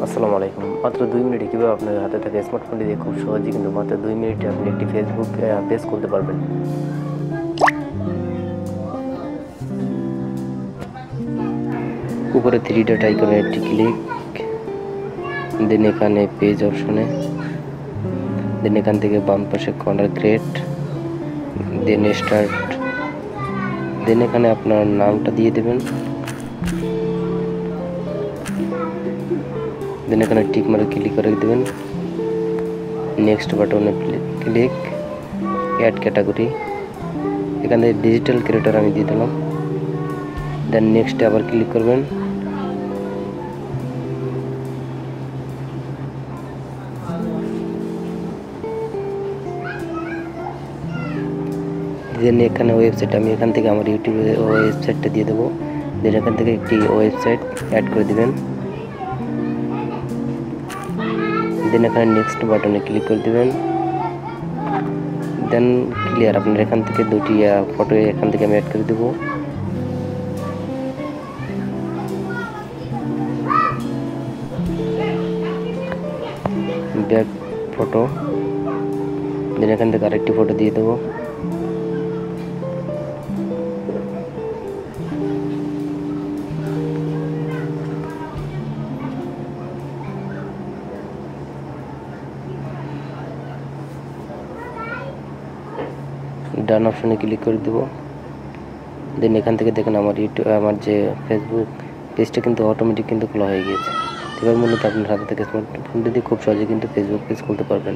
আসসালামু আলাইকুম। মাত্র ২ মিনিটে কীভাবে আপনার হাতে থাকা স্মার্টফোনটি দিয়ে খুব সহজেই কিন্তু মাত্র ২ মিনিটে আপনি একটি ফেসবুক পেজ খুলতে পারবেন। উপরে 3 ডট আইকনে একটি ক্লিক, দেন এখানে পেজ অপশনে, দেন এখান থেকে বাম পাশে কর্নার ক্রিয়েট, দেন স্টার্ট, দেন এখানে আপনার নামটা দিয়ে দেবেন, দেন এখানে টিক মারে ক্লিক করে দেবেন, নেক্সট বাটনে ক্লিক, অ্যাড ক্যাটাগরি, এখান থেকে ডিজিটাল ক্রিয়েটর আমি দিয়ে দিলাম, দেন নেক্সটে আবার ক্লিক করবেন, দেন এখানে ওয়েবসাইট, আমি এখান থেকে আমার ইউটিউবের ওয়েবসাইটটা দিয়ে দেবো, দেন এখান থেকে একটি ওয়েবসাইট অ্যাড করে দিবেন, দেন এখানে নেক্সট বাটনে ক্লিক করে দিবেন, দেন ক্লিয়ার। আপনার এখান থেকে দুটি ফটো এখান থেকে আমি অ্যাড করে দেবো, ব্যাক ফটো, দেন এখান থেকে আরেকটি ফটো দিয়ে দেবো, ডান অপশনে ক্লিক করে দেবো, দেন এখান থেকে দেখেন আমার যে ফেসবুক পেজটা কিন্তু অটোমেটিক কিন্তু খোলা হয়ে গিয়েছে। এবার মূলত আপনার হাতে থেকে স্মার্টফোনটি দিয়ে খুব সহজে কিন্তু ফেসবুক পেজ খুলতে পারবেন।